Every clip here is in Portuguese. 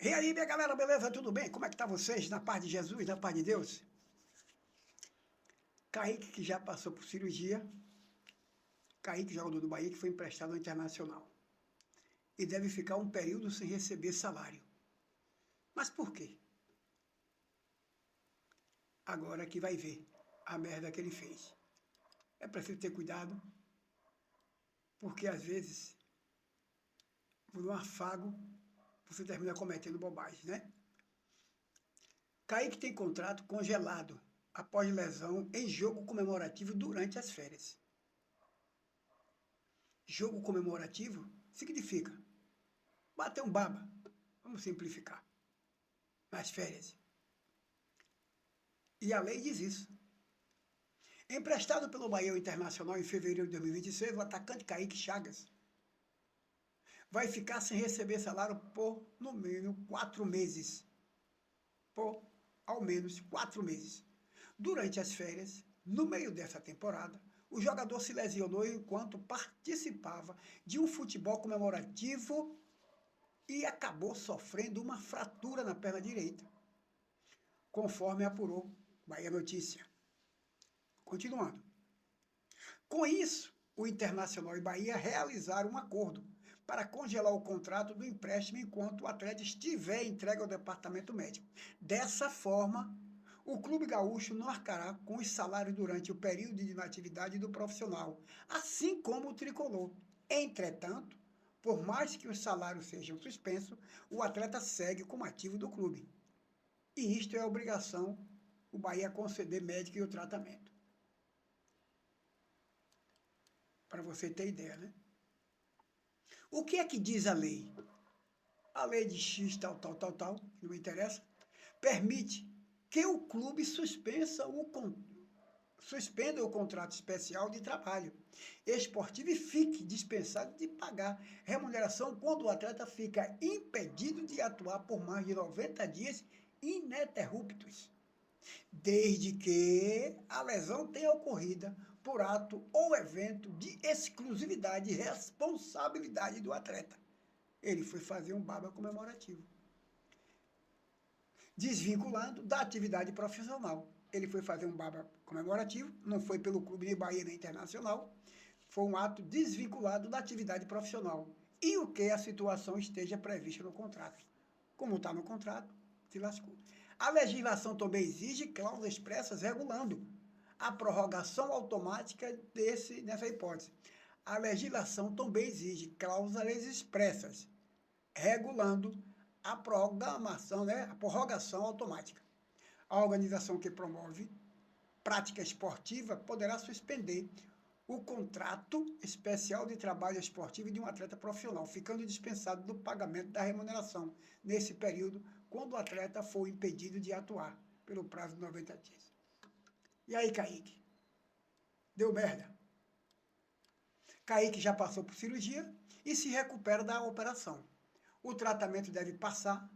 E aí, minha galera, beleza? Tudo bem? Como é que tá vocês? Na paz de Jesus, na paz de Deus? Kaique, que já passou por cirurgia. Kaique, jogador do Bahia, que foi emprestado ao Internacional. E deve ficar um período sem receber salário. Mas por quê? Agora que vai ver a merda que ele fez. É preciso ter cuidado, porque às vezes, por um afago, você termina cometendo bobagem, né? Kaique tem contrato congelado após lesão em jogo comemorativo durante as férias. Jogo comemorativo significa bater um baba. Vamos simplificar. Nas férias. E a lei diz isso. Emprestado pelo Bahia Internacional em fevereiro de 2026, o atacante Kaique Chagas vai ficar sem receber salário por, no mínimo, 4 meses. Por, ao menos, 4 meses. Durante as férias, no meio dessa temporada, o jogador se lesionou enquanto participava de um futebol comemorativo e acabou sofrendo uma fratura na perna direita, conforme apurou Bahia Notícia. Continuando. Com isso, o Internacional e Bahia realizaram um acordo para congelar o contrato do empréstimo enquanto o atleta estiver entregue ao departamento médico. Dessa forma, o clube gaúcho não arcará com os salários durante o período de inatividade do profissional, assim como o tricolor. Entretanto, por mais que os salários sejam suspensos, o atleta segue como ativo do clube. E isto é obrigação o Bahia conceder médico e o tratamento. Para você ter ideia, né? O que é que diz a lei? A lei de X, tal, que não me interessa, permite que o clube suspenda o contrato especial de trabalho esportivo e fique dispensado de pagar remuneração quando o atleta fica impedido de atuar por mais de 90 dias ininterruptos, desde que a lesão tenha ocorrido por ato ou evento de exclusividade e responsabilidade do atleta. Ele foi fazer um baba comemorativo, desvinculando da atividade profissional. Ele foi fazer um baba comemorativo, não foi pelo clube de Bahia nem Internacional, foi um ato desvinculado da atividade profissional. E o que a situação esteja prevista no contrato. Como está no contrato, se lascou. A legislação também exige cláusulas expressas regulando a prorrogação automática nessa hipótese. A legislação também exige cláusulas expressas regulando a programação, né, a prorrogação automática. A organização que promove prática esportiva poderá suspender o contrato especial de trabalho esportivo de um atleta profissional, ficando dispensado do pagamento da remuneração nesse período, quando o atleta for impedido de atuar pelo prazo de 90 dias. E aí, Kaique? Deu merda. Kaique já passou por cirurgia e se recupera da operação. O tratamento deve passar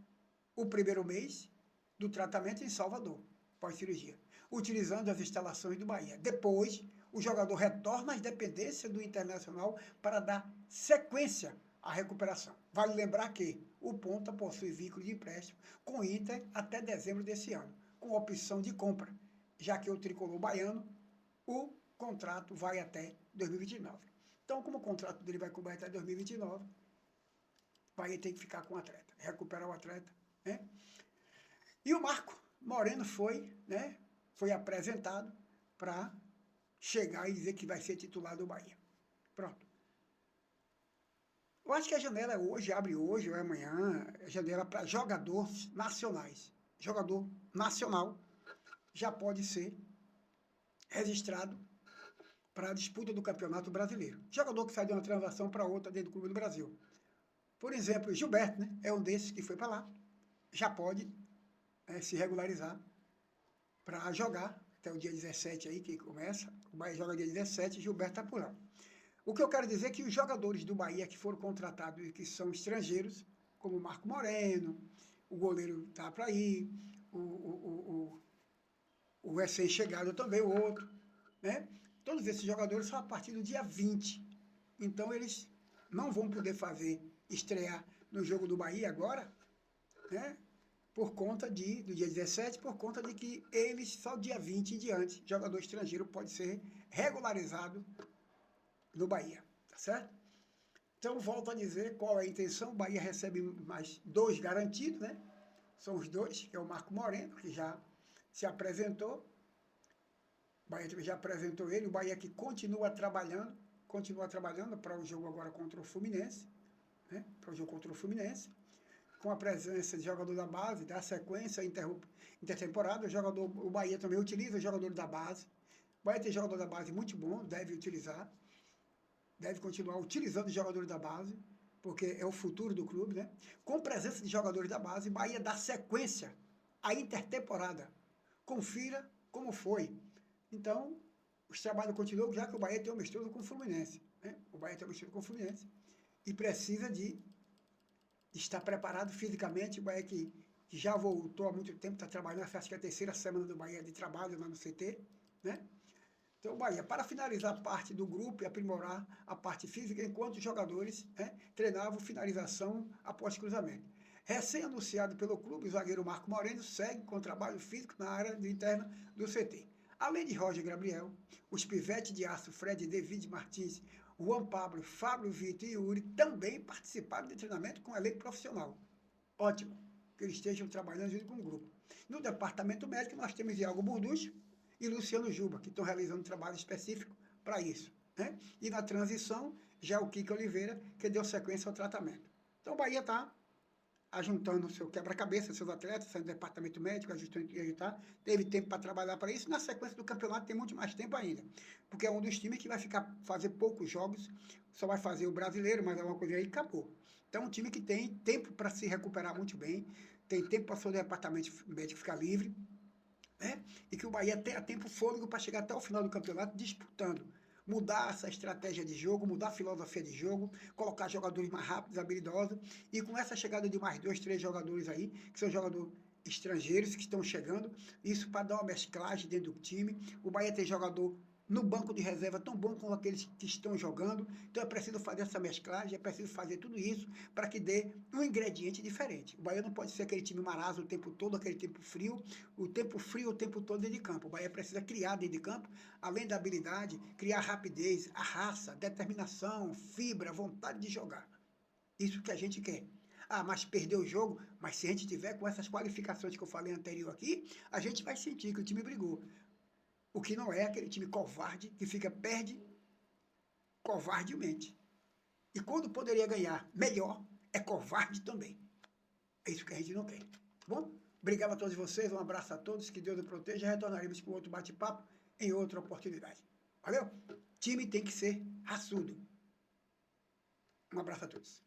o primeiro mês do tratamento em Salvador, pós-cirurgia, utilizando as instalações do Bahia. Depois, o jogador retorna às dependências do Internacional para dar sequência à recuperação. Vale lembrar que o Ponta possui vínculo de empréstimo com o Inter até dezembro desse ano, com opção de compra, já que o tricolor baiano, o contrato vai até 2029. Então, como o contrato dele vai cobrir até 2029, Bahia tem que ficar com o atleta, recuperar o atleta, né? E o Marco Moreno foi apresentado para chegar e dizer que vai ser titular do Bahia. Pronto. Eu acho que a janela hoje, abre hoje ou é amanhã, a janela para jogadores nacionais. Jogador nacional já pode ser registrado para a disputa do Campeonato Brasileiro. Jogador que sai de uma transação para outra dentro do clube do Brasil. Por exemplo, Gilberto, né, é um desses que foi para lá, já pode se regularizar para jogar, até o dia 17 aí que começa, o Bahia joga dia 17, Gilberto está por lá. O que eu quero dizer é que os jogadores do Bahia que foram contratados e que são estrangeiros, como o Marco Moreno, o goleiro está para ir, o recém-chegado também, o outro, né? Todos esses jogadores são a partir do dia 20. Então eles não vão poder estrear no jogo do Bahia agora, né? Por conta do dia 17, por conta de que eles, só dia 20 em diante, jogador estrangeiro pode ser regularizado no Bahia, tá certo? Então, volto a dizer qual é a intenção. O Bahia recebe mais 2 garantidos, né? São os 2, que é o Marco Moreno, que já se apresentou. O Bahia já apresentou ele. O Bahia que continua trabalhando para o jogo agora contra o Fluminense, né? Para o jogo contra o Fluminense, com a presença de jogador da base, da sequência intertemporada. O Bahia também utiliza jogador da base. O Bahia tem jogador da base muito bom, deve continuar utilizando os jogadores da base, porque é o futuro do clube, né? Com presença de jogadores da base, Bahia dá sequência à intertemporada. Confira como foi. Então, os trabalhos continuam, já que o Bahia tem um amistoso com o Fluminense, né? O Bahia tem um amistoso com o Fluminense e precisa de estar preparado fisicamente. O Bahia que já voltou há muito tempo, está trabalhando, acho que é a 3ª semana do Bahia de trabalho lá no CT, né? Então, o Bahia, para finalizar a parte do grupo e aprimorar a parte física, enquanto os jogadores, né, treinavam finalização após cruzamento. Recém-anunciado pelo clube, o zagueiro Marco Moreno segue com trabalho físico na área interna do CT. Além de Roger Gabriel, os pivetes de aço Fred, David Martins, Juan Pablo, Fábio Vitor e Yuri também participaram de treinamento com elenco profissional. Ótimo que eles estejam trabalhando junto com o grupo. No departamento médico, nós temos Iago Burducho e Luciano Juba, que estão realizando um trabalho específico para isso, né? E na transição, já o Kiko Oliveira, que deu sequência ao tratamento. Então, o Bahia está ajuntando o seu quebra-cabeça, seus atletas, seu departamento médico, teve tempo para trabalhar para isso. Na sequência do campeonato tem muito mais tempo ainda, porque é um dos times que vai fazer poucos jogos, só vai fazer o brasileiro, mas alguma coisa aí, acabou. Então, é um time que tem tempo para se recuperar muito bem, tem tempo para o seu departamento médico ficar livre, né? E que o Bahia tenha tempo fôlego para chegar até o final do campeonato disputando. Mudar essa estratégia de jogo, mudar a filosofia de jogo, colocar jogadores mais rápidos, habilidosos, e com essa chegada de mais 2, 3 jogadores aí, que são jogadores estrangeiros que estão chegando, isso para dar uma mesclagem dentro do time. O Bahia tem jogador no banco de reserva tão bom como aqueles que estão jogando, então é preciso fazer essa mesclagem, é preciso fazer tudo isso para que dê um ingrediente diferente. O Bahia não pode ser aquele time marasmo o tempo todo, aquele tempo frio o tempo todo dentro de campo. O Bahia precisa criar dentro de campo, além da habilidade, criar rapidez, a raça, determinação, fibra, vontade de jogar. Isso que a gente quer. Ah, mas perdeu o jogo, mas se a gente tiver com essas qualificações que eu falei anterior aqui, a gente vai sentir que o time brigou. O que não é aquele time covarde que perde covardemente. E quando poderia ganhar melhor, é covarde também. É isso que a gente não quer. Tá bom? Obrigado a todos vocês, um abraço a todos, que Deus os proteja. Retornaremos com outro bate-papo em outra oportunidade. Valeu? Time tem que ser raçudo. Um abraço a todos.